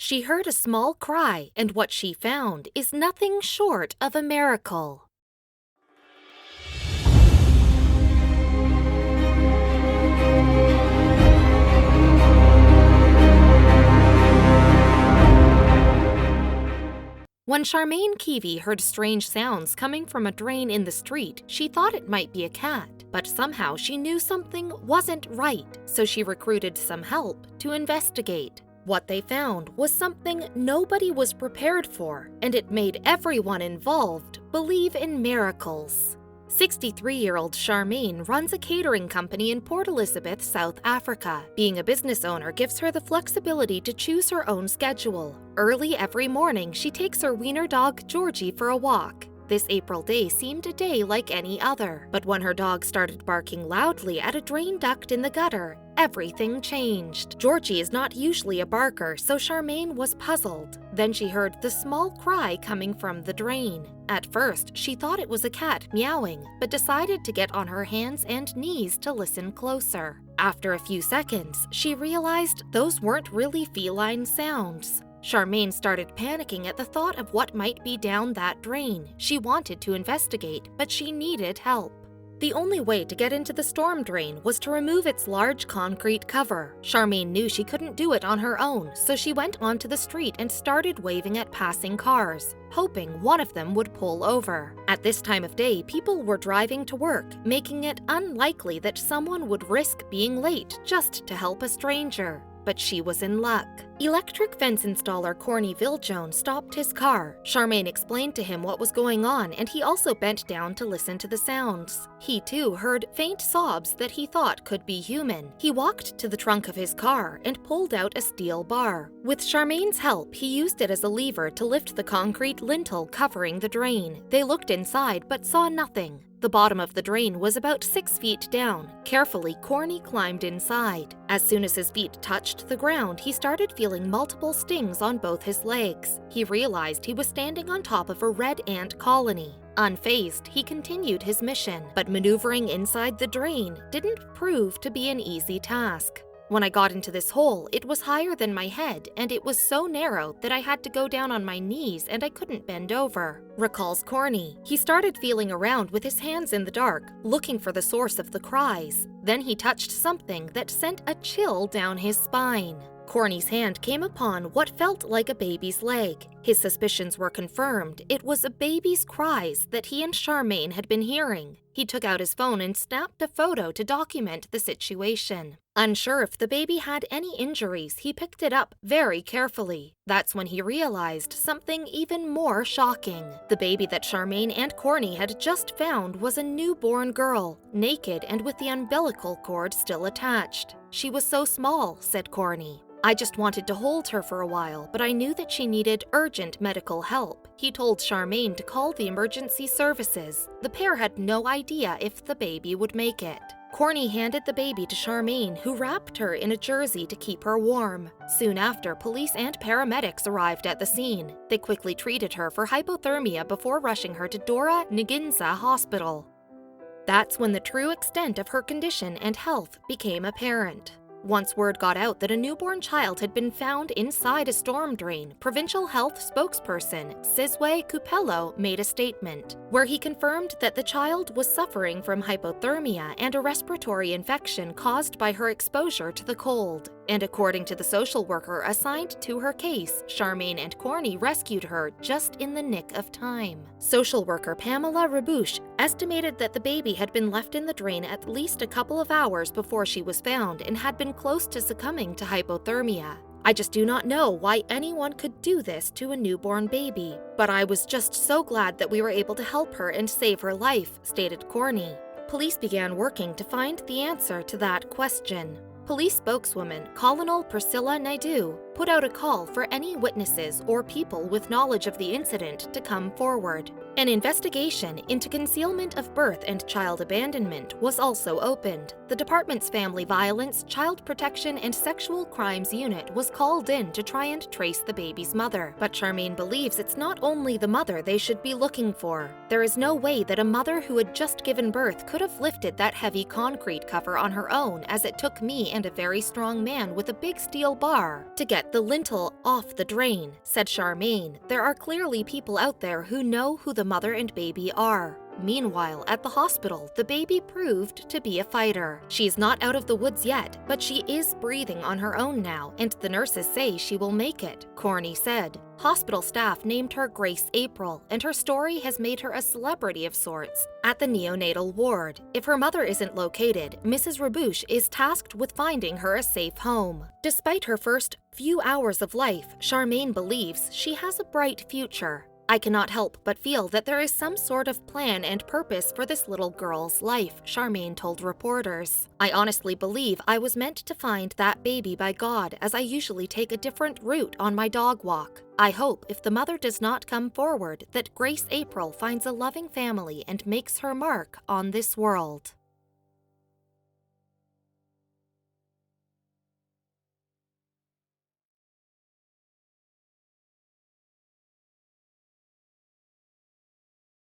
She heard a small cry, and what she found is nothing short of a miracle. When Charmaine Keevy heard strange sounds coming from a drain in the street, she thought it might be a cat, but somehow she knew something wasn't right, so she recruited some help to investigate. What they found was something nobody was prepared for, and it made everyone involved believe in miracles. 63-year-old Charmaine runs a catering company in Port Elizabeth, South Africa. Being a business owner gives her the flexibility to choose her own schedule. Early every morning, she takes her wiener dog Georgie for a walk. This April day seemed a day like any other, but when her dog started barking loudly at a drain duct in the gutter, everything changed. Georgie is not usually a barker, so Charmaine was puzzled. Then she heard the small cry coming from the drain. At first, she thought it was a cat meowing, but decided to get on her hands and knees to listen closer. After a few seconds, she realized those weren't really feline sounds. Charmaine started panicking at the thought of what might be down that drain. She wanted to investigate, but she needed help. The only way to get into the storm drain was to remove its large concrete cover. Charmaine knew she couldn't do it on her own, so she went onto the street and started waving at passing cars, hoping one of them would pull over. At this time of day, people were driving to work, making it unlikely that someone would risk being late just to help a stranger. But she was in luck. Electric fence installer Corny Viljoen stopped his car. Charmaine explained to him what was going on, and he also bent down to listen to the sounds. He too heard faint sobs that he thought could be human. He walked to the trunk of his car and pulled out a steel bar. With Charmaine's help, he used it as a lever to lift the concrete lintel covering the drain. They looked inside but saw nothing. The bottom of the drain was about 6 feet down. Carefully, Corny climbed inside. As soon as his feet touched the ground, he started feeling multiple stings on both his legs. He realized he was standing on top of a red ant colony. Unfazed, he continued his mission, but maneuvering inside the drain didn't prove to be an easy task. When I got into this hole, it was higher than my head, and it was so narrow that I had to go down on my knees and I couldn't bend over, recalls Corny. He started feeling around with his hands in the dark, looking for the source of the cries. Then he touched something that sent a chill down his spine. Corny's hand came upon what felt like a baby's leg. His suspicions were confirmed. It was a baby's cries that he and Charmaine had been hearing. He took out his phone and snapped a photo to document the situation. Unsure if the baby had any injuries, he picked it up very carefully. That's when he realized something even more shocking. The baby that Charmaine and Corny had just found was a newborn girl, naked and with the umbilical cord still attached. She was so small, said Corny. I just wanted to hold her for a while, but I knew that she needed urgent medical help. He told Charmaine to call the emergency services. The pair had no idea if the baby would make it. Corny handed the baby to Charmaine, who wrapped her in a jersey to keep her warm. Soon after, police and paramedics arrived at the scene. They quickly treated her for hypothermia before rushing her to Dora Nginza Hospital. That's when the true extent of her condition and health became apparent. Once word got out that a newborn child had been found inside a storm drain, provincial health spokesperson Sizwe Kupelo made a statement, where he confirmed that the child was suffering from hypothermia and a respiratory infection caused by her exposure to the cold. And according to the social worker assigned to her case, Charmaine and Corny rescued her just in the nick of time. Social worker Pamela Rabush estimated that the baby had been left in the drain at least a couple of hours before she was found and had been close to succumbing to hypothermia. I just do not know why anyone could do this to a newborn baby, but I was just so glad that we were able to help her and save her life, stated Corny. Police began working to find the answer to that question. Police spokeswoman Colonel Priscilla Naidu put out a call for any witnesses or people with knowledge of the incident to come forward. An investigation into concealment of birth and child abandonment was also opened. The department's Family Violence, Child Protection, and Sexual Crimes Unit was called in to try and trace the baby's mother. But Charmaine believes it's not only the mother they should be looking for. There is no way that a mother who had just given birth could have lifted that heavy concrete cover on her own, as it took me and a very strong man with a big steel bar to get the lintel off the drain, said Charmaine. There are clearly people out there who know who the mother and baby are. Meanwhile, at the hospital, the baby proved to be a fighter. She's not out of the woods yet, but she is breathing on her own now, and the nurses say she will make it, Corny said. Hospital staff named her Grace April, and her story has made her a celebrity of sorts at the neonatal ward. If her mother isn't located, Mrs. Rabouche is tasked with finding her a safe home. Despite her first few hours of life, Charmaine believes she has a bright future. I cannot help but feel that there is some sort of plan and purpose for this little girl's life, Charmaine told reporters. I honestly believe I was meant to find that baby by God, as I usually take a different route on my dog walk. I hope if the mother does not come forward that Grace April finds a loving family and makes her mark on this world.